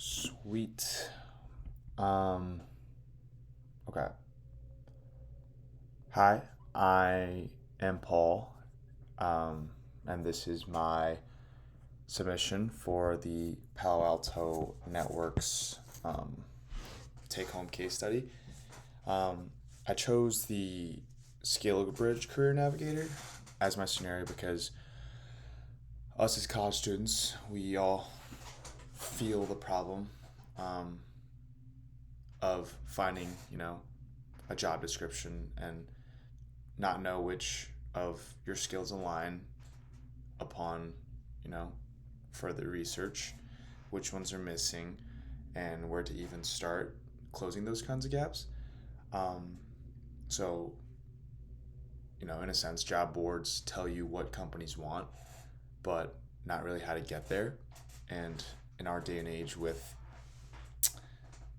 Sweet. Um, okay. Hi, I am Paul, and this is my submission for the Palo Alto Network's take home case study. Um, I chose the Scalable Bridge Career Navigator as my scenario because us as college students, we all feel the problem um, of finding, a job description and not know which of your skills align upon, you know, further research, which ones are missing, and where to even start closing those kinds of gaps. Um, so, in a sense, job boards tell you what companies want, but not really how to get there. And in our day and age with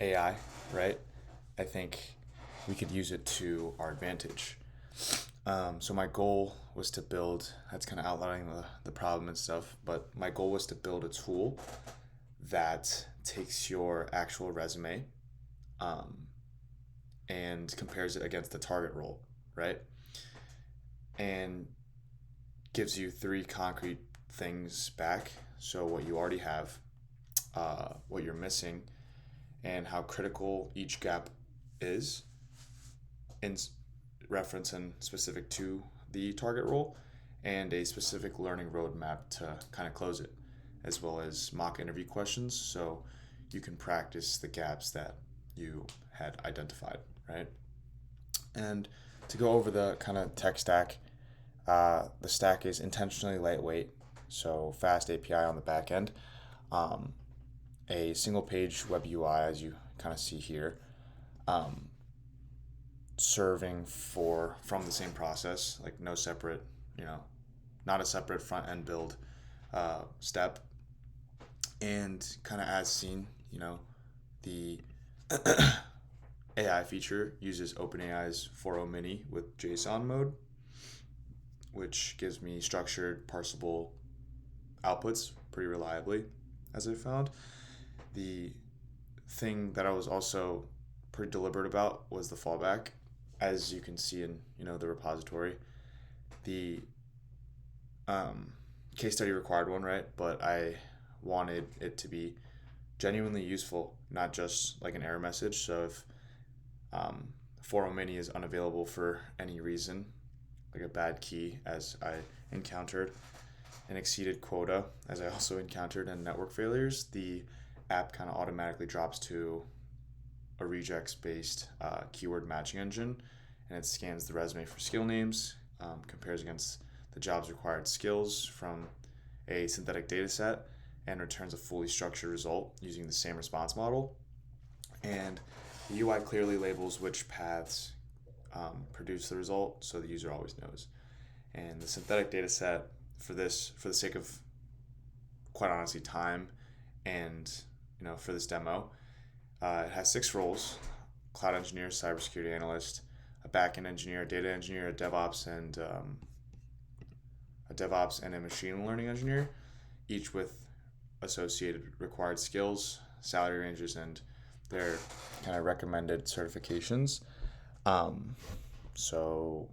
AI, right, I think we could use it to our advantage. So my goal was to build, that's kind of outlining the problem and stuff, but my goal was to build a tool that takes your actual resume um, and compares it against the target role, right? And gives you three concrete things back. So what you already have, what you're missing, and how critical each gap is in reference and specific to the target role, and a specific learning roadmap to kind of close it, as well as mock interview questions so you can practice the gaps that you had identified, right? And to go over the kind of tech stack, the stack is intentionally lightweight, so fast API on the back end, um, a single page web UI as you kind of see here, um, serving from the same process, like no separate, not a separate front end build step, and kind of as seen, the AI feature uses OpenAI's 4.0 Mini with JSON mode, which gives me structured, parsable outputs pretty reliably, as I found. The thing that I was also pretty deliberate about was the fallback, as you can see in the repository. The case study required one, right? But I wanted it to be genuinely useful, not just like an error message. So if 4.0 Mini is unavailable for any reason, like a bad key, as I encountered, an exceeded quota, as I also encountered, and network failures, the app kind of automatically drops to a regex-based keyword matching engine, and it scans the resume for skill names, compares against the job's required skills from a synthetic data set, and returns a fully structured result using the same response model. And the UI clearly labels which paths produce the result, so the user always knows. And the synthetic data set, for the sake of, quite honestly, time and for this demo, it has 6 roles: cloud engineer, cybersecurity analyst, a backend engineer, a data engineer, a DevOps, and a machine learning engineer, each with associated required skills, salary ranges, and their kind of recommended certifications. Um, so,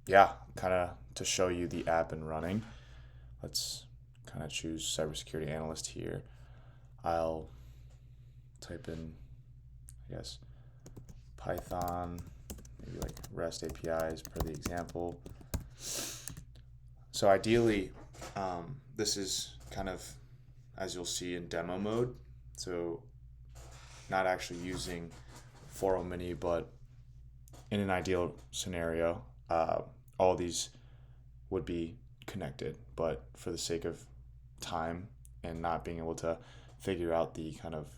yeah, kind of to show you the app and running, let's kind of choose cybersecurity analyst here. I'll type in, I guess, Python, maybe like REST APIs per the example. So ideally, this is kind of, as you'll see, in demo mode. So not actually using 4.0 Mini, but in an ideal scenario, all these would be connected. But for the sake of time and not being able to figure out the kind of,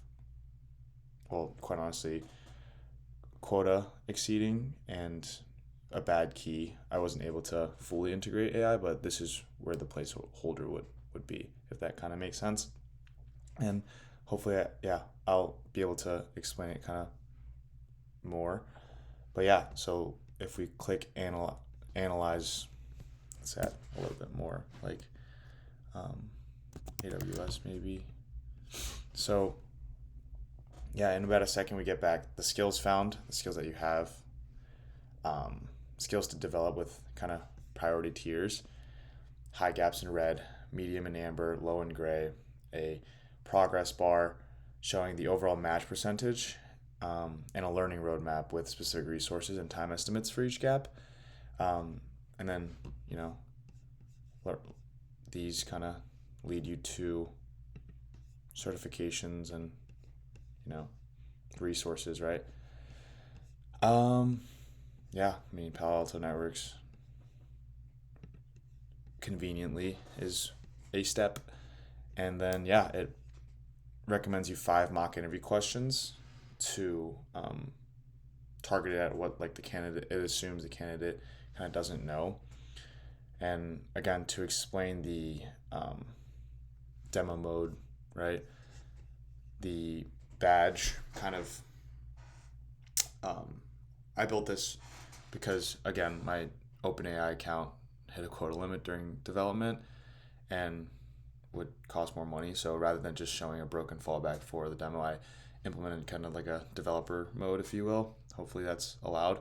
well, quite honestly, quota exceeding and a bad key, I wasn't able to fully integrate AI, but this is where the placeholder would be, if that kind of makes sense. And hopefully, I'll be able to explain it kind of more. But yeah, so if we click analyze, let's add a little bit more, like AWS maybe. So yeah, in about a second we get back the skills found, the skills that you have, um, skills to develop with kind of priority tiers, high gaps in red, medium in amber, low in gray, a progress bar showing the overall match percentage, and a learning roadmap with specific resources and time estimates for each gap. And then, you know, these kind of lead you to certifications and, you know, resources, right? Um, yeah, I mean, Palo Alto Networks conveniently is a step. And then, yeah, it recommends you 5 mock interview questions to target it at what like the candidate, it assumes the candidate kind of doesn't know. And again, to explain the demo mode, right? The badge kind of, I built this because, again, my OpenAI account hit a quota limit during development and would cost more money. So rather than just showing a broken fallback for the demo, I implemented kind of like a developer mode, if you will. Hopefully that's allowed.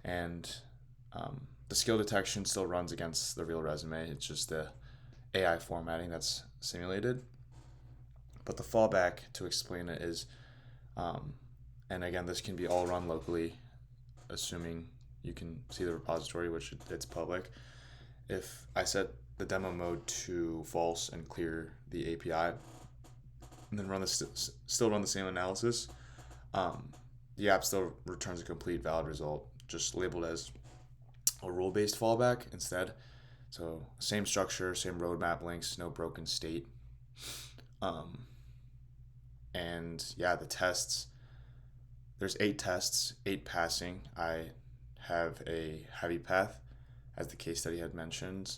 And the skill detection still runs against the real resume. It's just the AI formatting that's simulated. But the fallback, to explain it, is, and again, this can be all run locally, assuming you can see the repository, which it's public. If I set the demo mode to false and clear the API, and then still run the same analysis, the app still returns a complete valid result, just labeled as a rule-based fallback instead. So same structure, same roadmap links, no broken state. And yeah, the tests, there's 8 tests, 8 passing. I have a heavy path, as the case study had mentioned,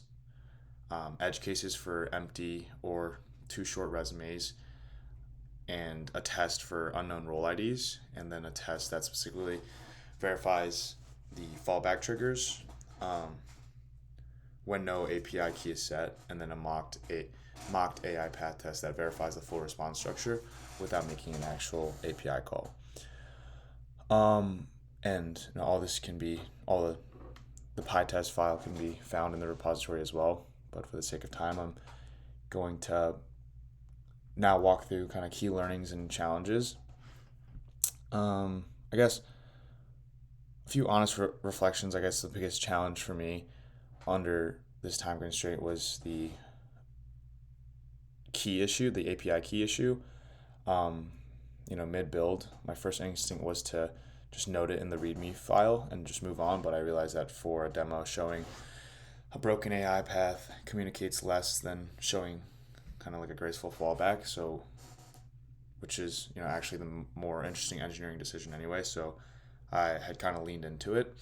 edge cases for empty or too short resumes, and a test for unknown role IDs, and then a test that specifically verifies the fallback triggers when no API key is set, and then a mocked AI path test that verifies the full response structure without making an actual API call. And all this can be, all the PyTest file can be found in the repository as well. But for the sake of time, I'm going to now walk through kind of key learnings and challenges. I guess a few honest reflections. I guess the biggest challenge for me under this time constraint was the key issue, the API key issue. Mid build, my first instinct was to just note it in the README file and just move on. But I realized that for a demo, showing a broken AI path communicates less than showing kind of like a graceful fallback. So, which is, actually the more interesting engineering decision anyway. So I had kind of leaned into it.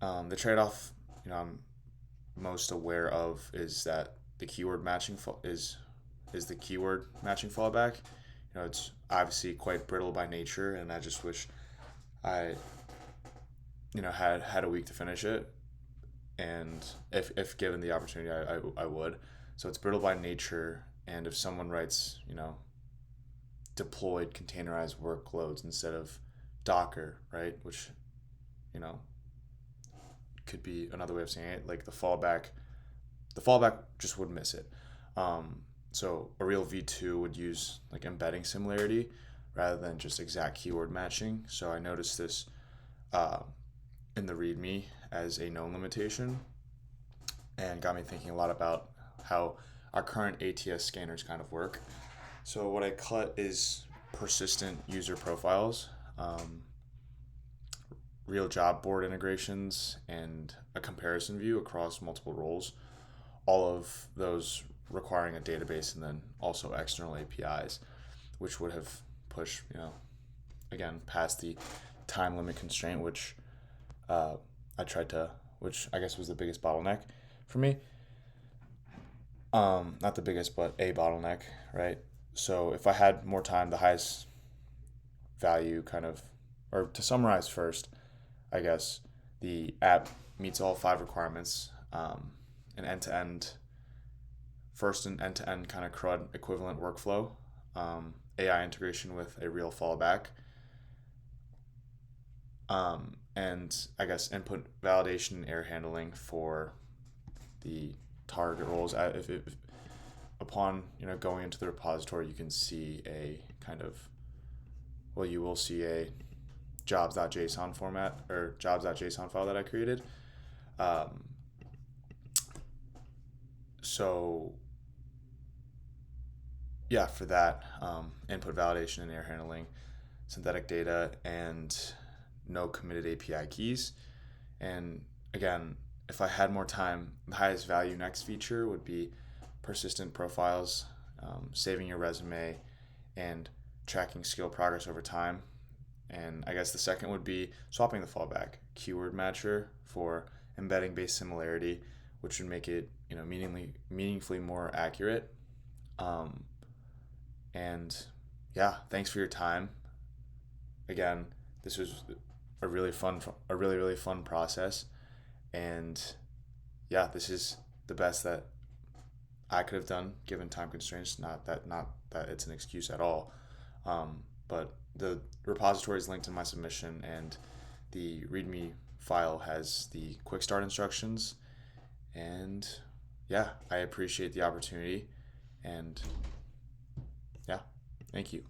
The trade-off, I'm most aware of is that the keyword matching is the keyword matching fallback. It's obviously quite brittle by nature, and I just wish I, had a week to finish it. And if given the opportunity, I would. So it's brittle by nature, and if someone writes, deployed containerized workloads instead of Docker, right, which, could be another way of saying it, like the fallback just would miss it. So a real V2 would use like embedding similarity rather than just exact keyword matching. So I noticed this in the README as a known limitation, and got me thinking a lot about how our current ATS scanners kind of work. So what I cut is persistent user profiles, real job board integrations, and a comparison view across multiple roles, all of those requiring a database and then also external APIs, which would have pushed, again, past the time limit constraint, which which I guess was the biggest bottleneck for me. Not the biggest, but a bottleneck, right? So if I had more time, the highest value or to summarize first, I guess the app meets all 5 requirements, an end-to-end kind of CRUD equivalent workflow, AI integration with a real fallback, and I guess input validation and error handling for the target roles. If upon going into the repository, you can see a kind of, well, you will see a jobs.json format or jobs.json file that I created. Um, so yeah, for that, input validation and error handling, synthetic data, and no committed API keys. And again, if I had more time, the highest value next feature would be persistent profiles, saving your resume, and tracking skill progress over time. And I guess the second would be swapping the fallback, keyword matcher for embedding based similarity, which would make it meaningfully more accurate. Um, and yeah, thanks for your time. Again, this was a really fun process, and yeah, this is the best that I could have done given time constraints. Not that it's an excuse at all, but the repository is linked in my submission, and the README file has the quick start instructions. And yeah, I appreciate the opportunity, and yeah, thank you.